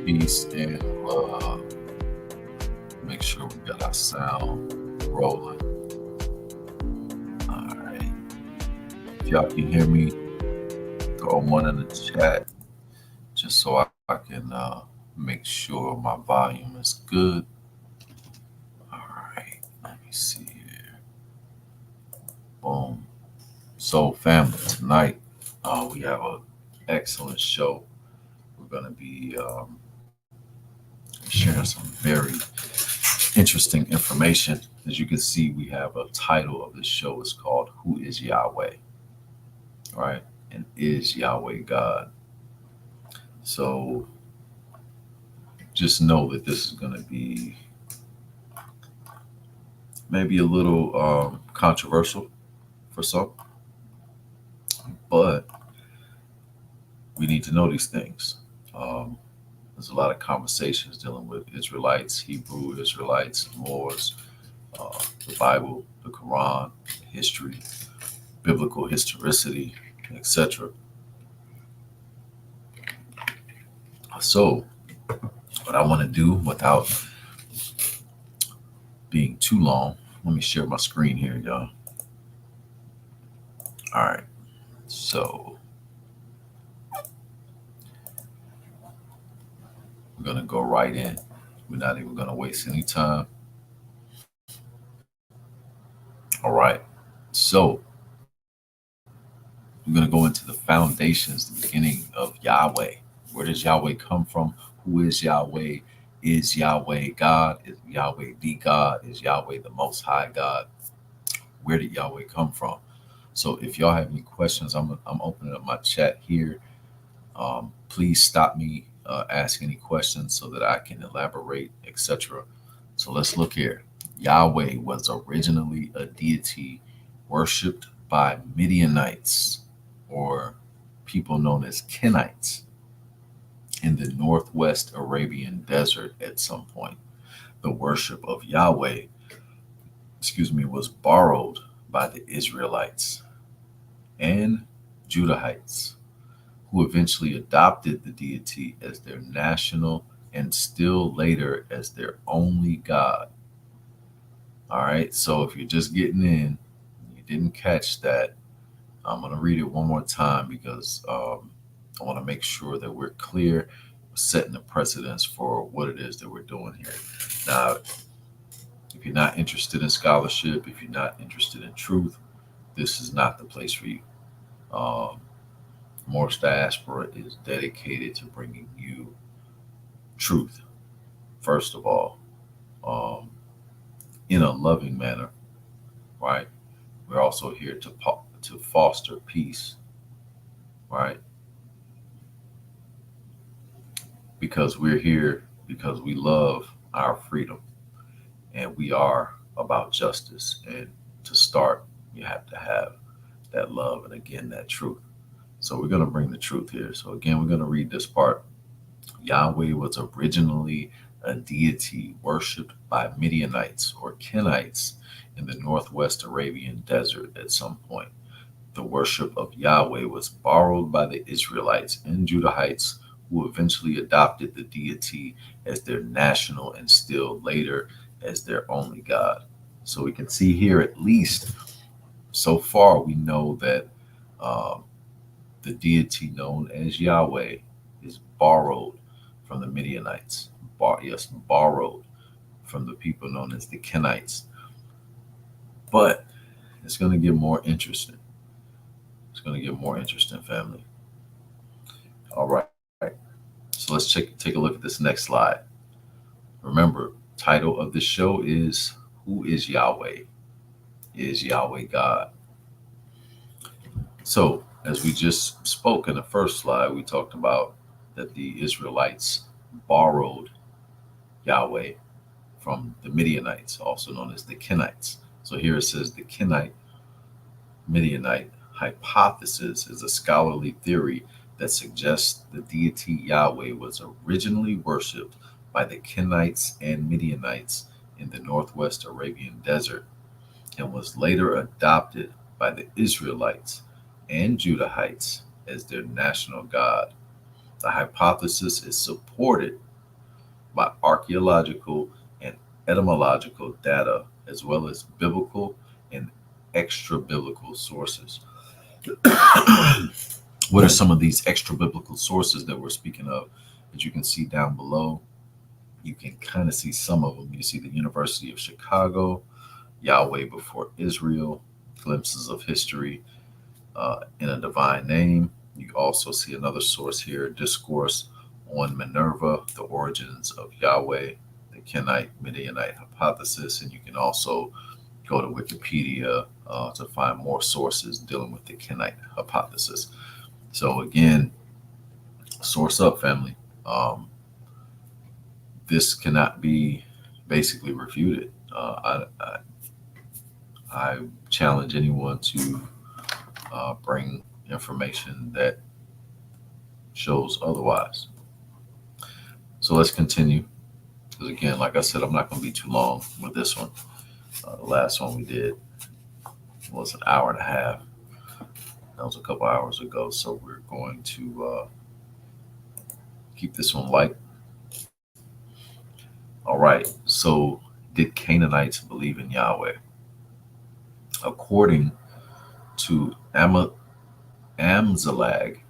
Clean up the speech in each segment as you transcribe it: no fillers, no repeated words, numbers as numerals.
Peace and love. Make sure we got our sound rolling. All right. If y'all can hear me, throw one in the chat just so I can make sure my volume is good. All right. Let me see here. Boom. So, family, tonight we have an excellent show. We're going to be sharing some very interesting information. As you can see, we have a title of this show. It's called Who is Yahweh? Right? And is Yahweh God? So just know that this is going to be maybe a little controversial for some, but we need to know these things. There's a lot of conversations dealing with Israelites, Hebrew Israelites, Moors, the Bible, the Quran, history, biblical historicity, etc. So, what I want to do without being too long, let me share my screen here, y'all. All right. So, we're going to go right in. We're not even going to waste any time. All right. So, we're going to go into the foundations, the beginning of Yahweh. Where does Yahweh come from? Who is Yahweh? Is Yahweh God? Is Yahweh the God? Is Yahweh the Most High God? Where did Yahweh come from? So if y'all have any questions, I'm opening up my chat here. Please stop me, ask any questions so that I can elaborate, etc. So let's look here. Yahweh was originally a deity worshipped by Midianites, or people known as Canaanites, in the northwest Arabian desert at some point. The worship of Yahweh, was borrowed by the Israelites and Judahites, who eventually adopted the deity as their national and still later as their only God. All right, so if you're just getting in, you didn't catch that, I'm going to read it one more time because I want to make sure that we're clear, setting the precedence for what it is that we're doing here. Now, if you're not interested in scholarship, if you're not interested in truth, this is not the place for you. Morse Diaspora is dedicated to bringing you truth, first of all, in a loving manner, right? We're also here to foster peace, right? Because we're here because we love our freedom and we are about justice. And to start, you have to have that love and again, that truth. So we're going to bring the truth here. So again, we're going to read this part. Yahweh was originally a deity worshipped by Midianites or Kenites in the northwest Arabian desert at some point. The worship of Yahweh was borrowed by the Israelites and Judahites, who eventually adopted the deity as their national and still later as their only God. So we can see here, at least so far, we know that the deity known as Yahweh is borrowed from the Midianites. Borrowed from the people known as the Kenites. But it's going to get more interesting. It's going to get more interesting, family. All right. So let's take a look at this next slide. Remember, title of the show is Who is Yahweh? Is Yahweh God? So, as we just spoke in the first slide, we talked about that the Israelites borrowed Yahweh from the Midianites, also known as the Kenites. So here it says the Kenite Midianite hypothesis is a scholarly theory that suggests the deity Yahweh was originally worshipped by the Kenites and Midianites in the northwest Arabian desert and was later adopted by the Israelites and Judahites as their national god. The hypothesis is supported by archaeological and etymological data, as well as biblical and extra biblical sources. What are some of these extra biblical sources that we're speaking of? As you can see down below, you can kind of see some of them. You see the University of Chicago, Yahweh before Israel, glimpses of history in a divine name. You also see another source here, discourse on Minerva, the origins of Yahweh, the Canaanite Midianite hypothesis, and you can also go to Wikipedia to find more sources dealing with the Canaanite hypothesis. So again, source up, family. This cannot be basically refuted. I challenge anyone to bring information that shows otherwise. So let's continue. Because again, like I said, I'm not going to be too long with this one. The last one we did was an hour and a half. That was a couple hours ago. So we're going to keep this one light. All right. So did Canaanites believe in Yahweh? According to Amzalag,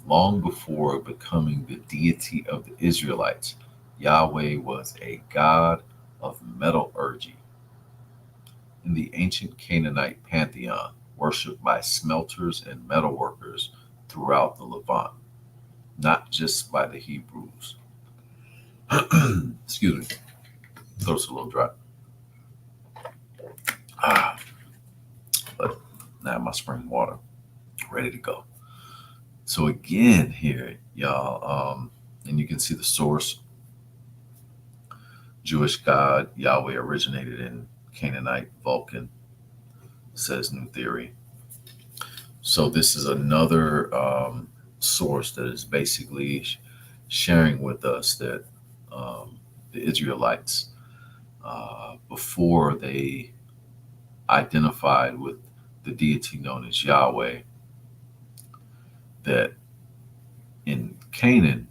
long before becoming the deity of the Israelites, Yahweh was a god of metallurgy. In the ancient Canaanite pantheon, worshipped by smelters and metalworkers throughout the Levant, not just by the Hebrews. Excuse me, throat's a little dry. But now my spring water ready to go. So again here, y'all, and you can see the source. Jewish God Yahweh originated in Canaanite Vulcan, says New Theory. So this is another source that is basically sharing with us that the Israelites, before they identified with the deity known as Yahweh, that in Canaan,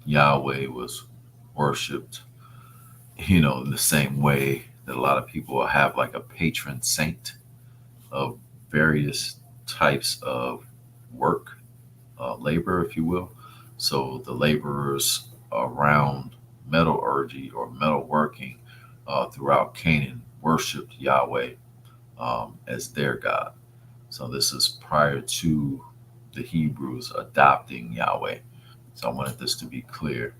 Yahweh was worshipped, in the same way that a lot of people will have like a patron saint of various types of work, labor, if you will. So the laborers around metallurgy or metalworking throughout Canaan worshipped Yahweh as their God. So this is prior to the Hebrews adopting Yahweh. So I wanted this to be clear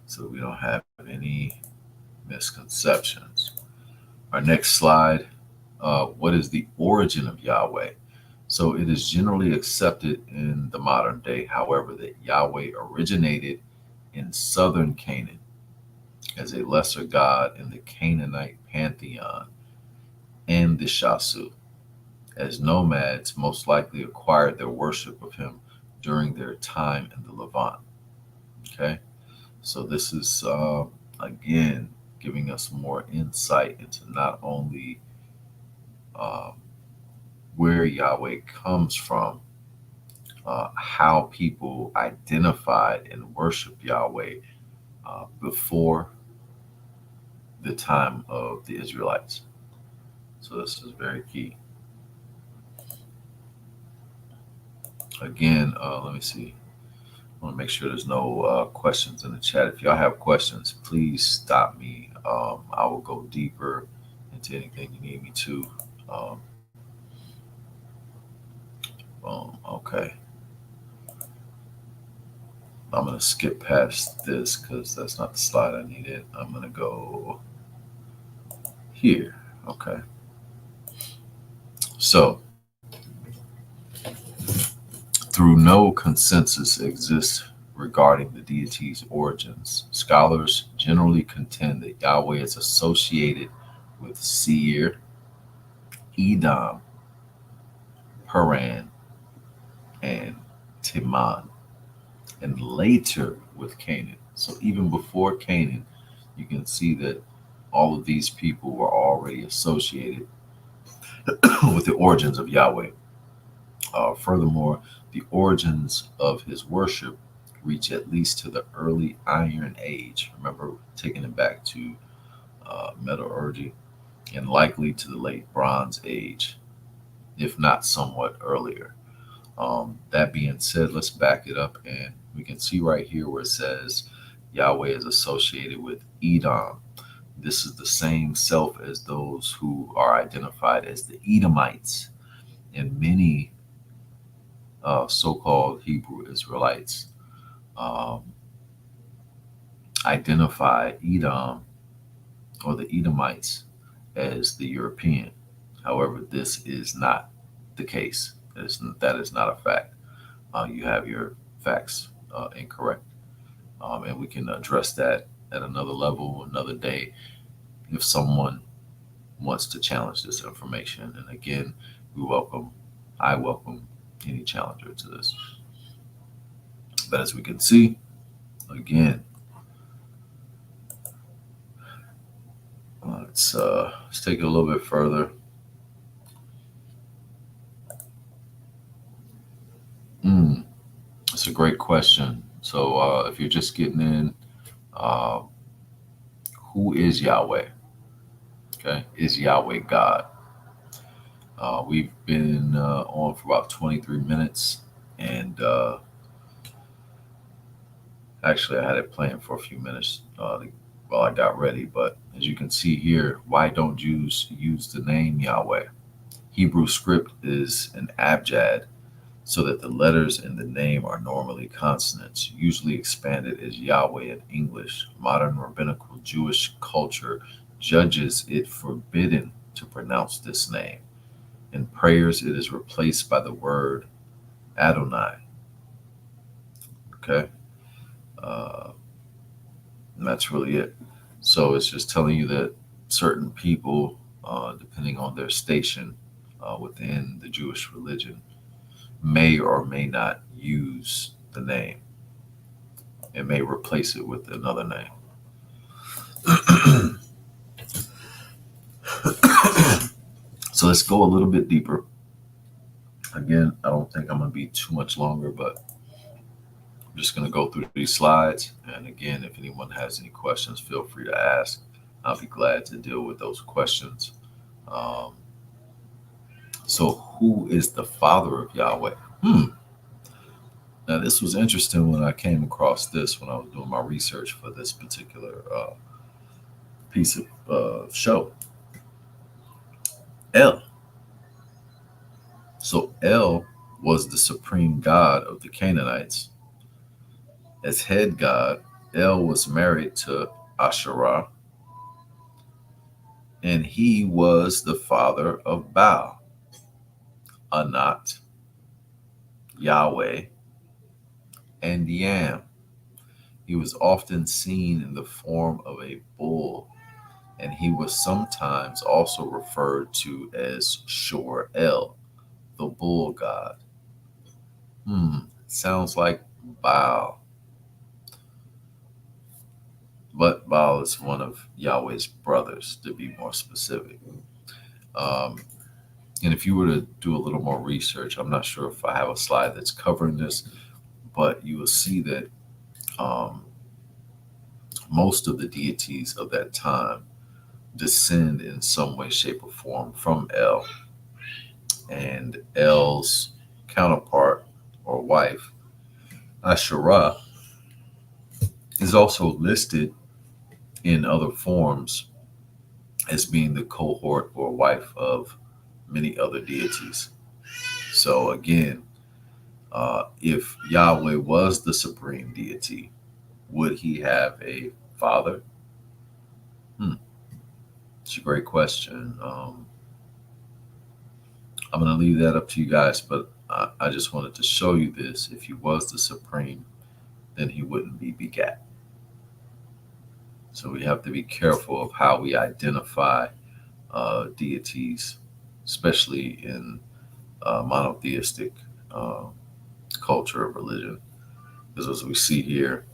so we don't have any misconceptions. Our next slide, what is the origin of Yahweh? So it is generally accepted in the modern day, however, that Yahweh originated in southern Canaan as a lesser god in the Canaanite pantheon and the Shasu, as nomads most likely acquired their worship of him during their time in the Levant. Okay, so this is again giving us more insight into not only where Yahweh comes from, how people identified and worshiped Yahweh before the time of the Israelites. So this is very key. Again, let me see. I want to make sure there's no questions in the chat. If y'all have questions, please stop me. I will go deeper into anything you need me to. Okay. I'm going to skip past this because that's not the slide I needed. I'm going to go here. Okay. So, through no consensus exists regarding the deity's origins, scholars generally contend that Yahweh is associated with Seir, Edom, Paran, and Timan, and later with Canaan. So even before Canaan, you can see that all of these people were already associated with the origins of Yahweh. Furthermore, the origins of his worship reach at least to the early Iron Age. Remember, taking it back to metallurgy, and likely to the late Bronze Age, if not somewhat earlier. That being said, let's back it up, and we can see right here where it says Yahweh is associated with Edom. This is the same self as those who are identified as the Edomites, and many so-called Hebrew Israelites um, identify Edom or the Edomites as the European. However, this is not the case. That is not a fact. You have your facts incorrect. And we can address that at another level, another day, if someone wants to challenge this information. And again, I welcome any challenger to this. But as we can see, again, let's take it a little bit further. That's a great question. So if you're just getting in, uh, who is Yahweh? Okay, is Yahweh God? We've been on for about 23 minutes, and actually, I had it planned for a few minutes while I got ready. But as you can see here, why don't Jews use the name Yahweh? Hebrew script is an abjad, so that the letters in the name are normally consonants, usually expanded as Yahweh in English. Modern rabbinical Jewish culture judges it forbidden to pronounce this name. In prayers, it is replaced by the word Adonai. Okay? And that's really it. So it's just telling you that certain people, depending on their station within the Jewish religion, may or may not use the name. It may replace it with another name. So let's go a little bit deeper. Again, I don't think I'm going to be too much longer, but I'm just going to go through these slides. And again, if anyone has any questions, feel free to ask. I'll be glad to deal with those questions. So who is the father of Yahweh? Now, this was interesting when I came across this when I was doing my research for this particular piece of show. El. So El was the supreme god of the Canaanites. As head god, El was married to Asherah, and he was the father of Baal, Anat, Yahweh, and Yam. He was often seen in the form of a bull, and he was sometimes also referred to as Shor El, the bull god. Sounds like Baal. But Baal is one of Yahweh's brothers, to be more specific. And if you were to do a little more research, I'm not sure if I have a slide that's covering this, but you will see that most of the deities of that time descend in some way, shape, or form from El. And El's counterpart or wife, Asherah, is also listed in other forms as being the cohort or wife of many other deities. So again, if Yahweh was the supreme deity, would he have a father? It's a great question. I'm going to leave that up to you guys, but I just wanted to show you this. If he was the supreme, then he wouldn't be begat. So we have to be careful of how we identify deities, especially in monotheistic culture of religion. Because as we see here,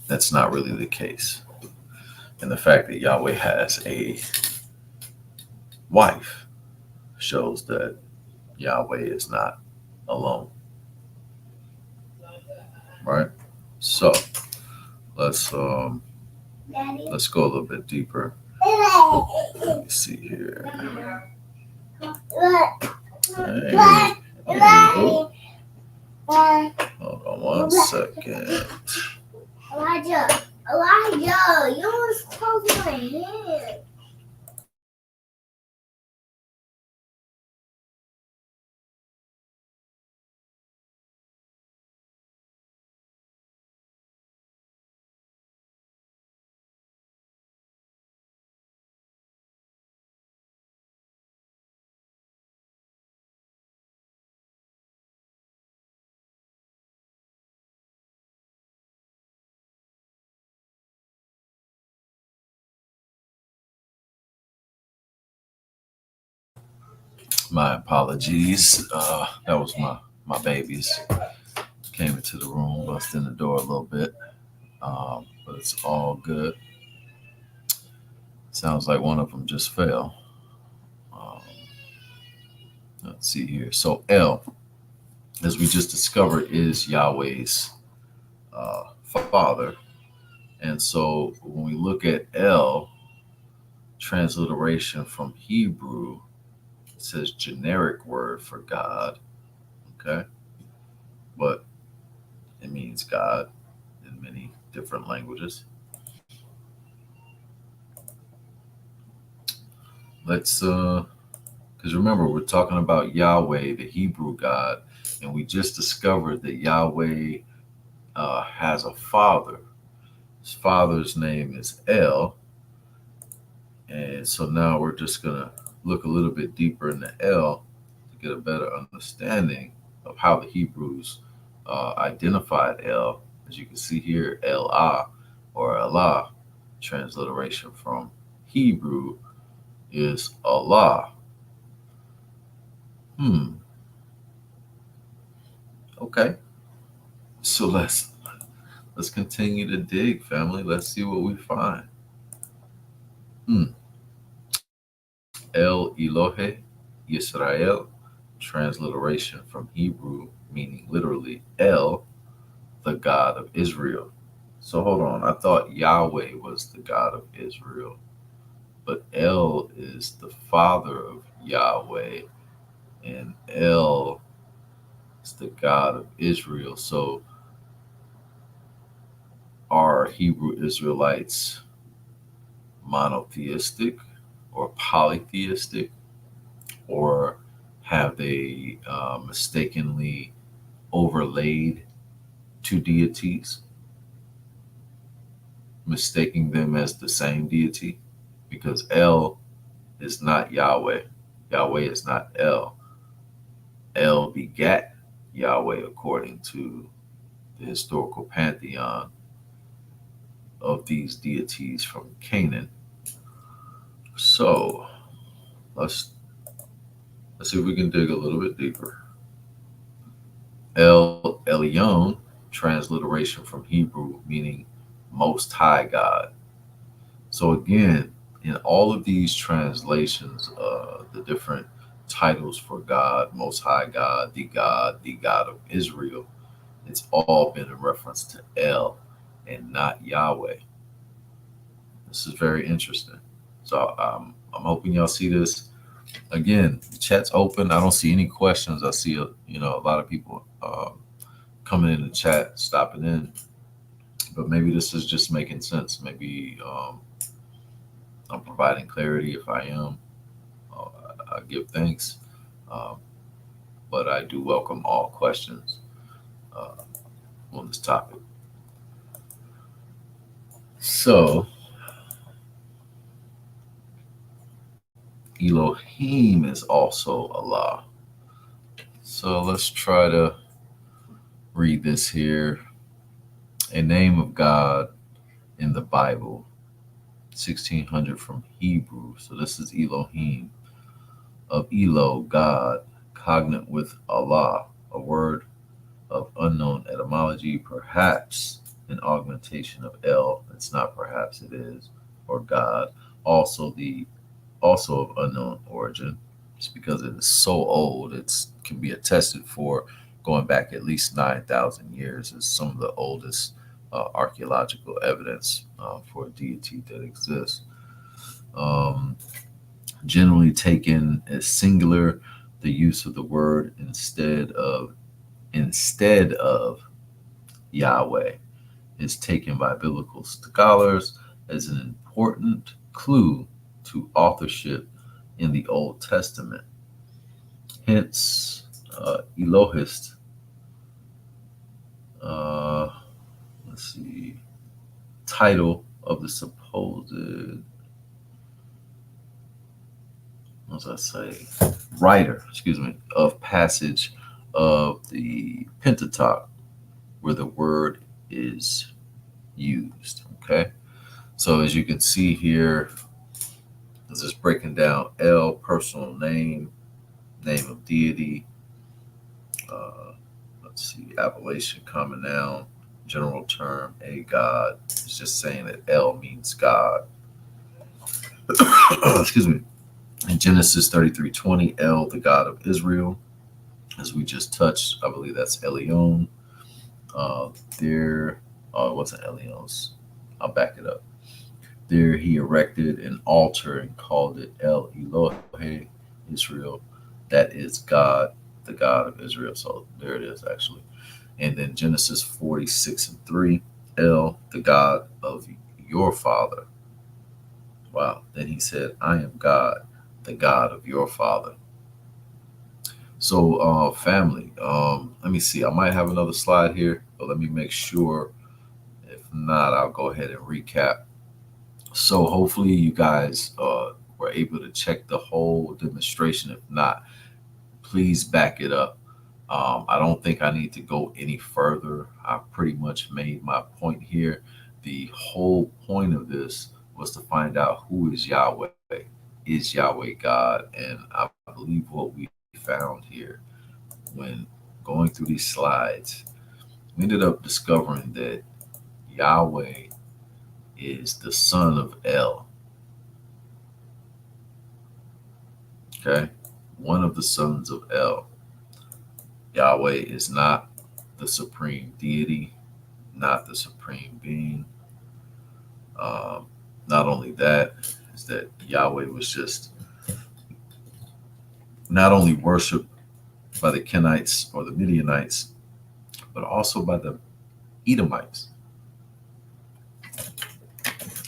that's not really the case. And the fact that Yahweh has a wife shows that Yahweh is not alone. right? So let's go a little bit deeper. Let me see here. Hey, hey, hold on one second. Elijah, you always close my hand. My apologies. That was my babies came into the room, busted in the door a little bit, but it's all good. Sounds like one of them just fell. Um, let's see here. So El, as we just discovered, is Yahweh's father, and so when we look at El, transliteration from Hebrew, it says generic word for God. Okay, but it means God in many different languages. Let's because remember we're talking about Yahweh, the Hebrew God, and we just discovered that Yahweh has a father. His father's name is El, and so now we're just gonna look a little bit deeper into El to get a better understanding of how the Hebrews identified El. As you can see here, El-Ah or Allah, transliteration from Hebrew is Allah. Hmm. Okay. So let's continue to dig, family. Let's see what we find. Hmm. El Elohe Yisrael, transliteration from Hebrew, meaning literally El, the God of Israel. So hold on. I thought Yahweh was the God of Israel, but El is the father of Yahweh, and El is the God of Israel. So are Hebrew Israelites monotheistic or polytheistic, or have they mistakenly overlaid two deities, mistaking them as the same deity? Because El is not Yahweh. Yahweh is not El. El begat Yahweh according to the historical pantheon of these deities from Canaan. So let's let's see if we can dig a little bit deeper. El Elyon, transliteration from Hebrew, meaning Most High God. So again, in all of these translations, the different titles for God, Most High God, the God of Israel, it's all been in reference to El and not Yahweh. This is very interesting. So I'm hoping y'all see this. Again, the chat's open. I don't see any questions. I see a lot of people coming in the chat, stopping in. But maybe this is just making sense. Maybe I'm providing clarity. If I am, uh, I give thanks. Um, but I do welcome all questions uh, on this topic. So, Elohim is also Allah. So let's try to read this here. A name of God in the Bible, 1600 from Hebrew. So this is Elohim, of Elo, God, cognate with Allah, a word of unknown etymology, perhaps an augmentation of El. It's not perhaps, it is, or God. Also of unknown origin. Just because it is so old, it can be attested for going back at least 9,000 years is some of the oldest archaeological evidence for a deity that exists. Um, Generally taken as singular, the use of the word instead of Yahweh is taken by biblical scholars as an important clue to authorship in the Old Testament. Hence, Elohist, uh, let's see, title of the supposed, what was I say, writer, excuse me, of passage of the Pentateuch, where the word is used. Okay, so as you can see here, this is breaking down El, personal name, name of deity. Let's see, appellation, common noun, general term, a god. It's just saying that El means God. Excuse me. In Genesis 33:20, El, the God of Israel, as we just touched, I believe that's Elion. There, it wasn't Elion's. I'll back it up. There he erected an altar and called it El Elohe Israel. That is God, the God of Israel. So there it is, actually. And then Genesis 46:3, El, the God of your father. Wow. Then he said, I am God, the God of your father. So, family, let me see. I might have another slide here, but let me make sure. If not, I'll go ahead and recap. So, hopefully, you guys were able to check the whole demonstration. If not, please back it up. I don't think I need to go any further. I pretty much made my point here. The whole point of this was to find out who is Yahweh. Is Yahweh God? And I believe what we found here when going through these slides, we ended up discovering that Yahweh is the son of El. Okay? One of the sons of El. Yahweh is not the supreme deity, not the supreme being. Not only that, is that Yahweh was just not only worshipped by the Canaanites or the Midianites, but also by the Edomites.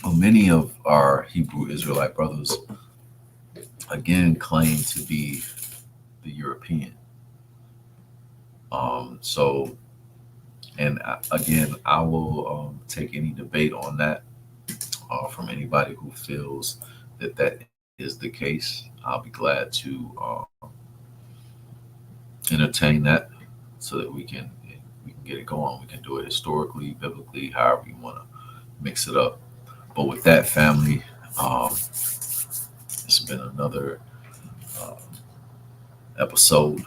Well, many of our Hebrew Israelite brothers again claim to be the European. Again, I will take any debate on that from anybody who feels that that is the case. I'll be glad to entertain that so that we can get it going. We can do it historically, biblically, however you want to mix it up. But with that, family, it's been another uh, episode.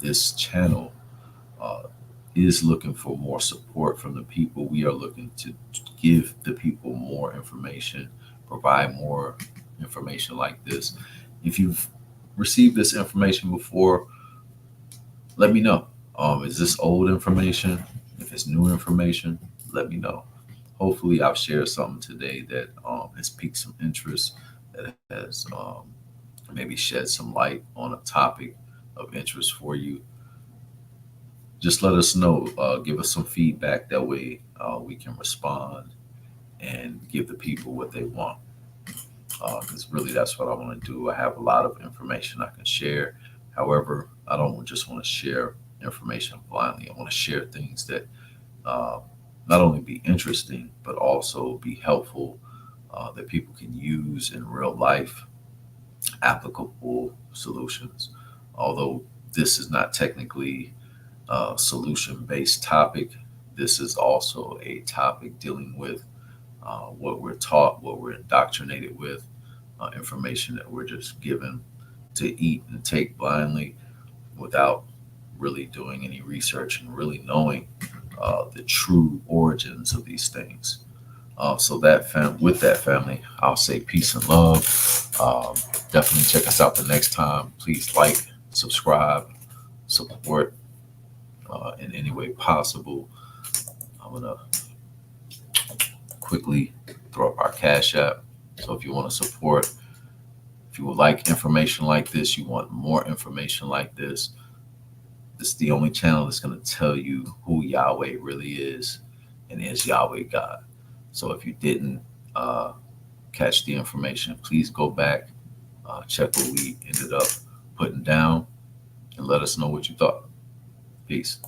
This channel is looking for more support from the people. We are looking to give the people more information, provide more information like this. If you've received this information before, let me know. Is this old information? If it's new information, let me know. Hopefully, I've shared something today that has piqued some interest, that has maybe shed some light on a topic of interest for you. Just let us know. Give us some feedback. That way we can respond and give the people what they want. Because really, that's what I want to do. I have a lot of information I can share. However, I don't just want to share information blindly. I want to share things that not only be interesting, but also be helpful, that people can use in real life, applicable solutions. Although this is not technically a solution-based topic, this is also a topic dealing with what we're taught, what we're indoctrinated with, information that we're just given to eat and take blindly without really doing any research and really knowing the true origins of these things. So with that family, I'll say peace and love. Definitely check us out the next time. Please like, subscribe, support in any way possible, I'm going to quickly throw up our Cash App. So if you want to support, if you would like information like this, you want more information like this, this is the only channel that's going to tell you who Yahweh really is, and is Yahweh God. So if you didn't catch the information, please go back, check what we ended up putting down, and let us know what you thought. Peace.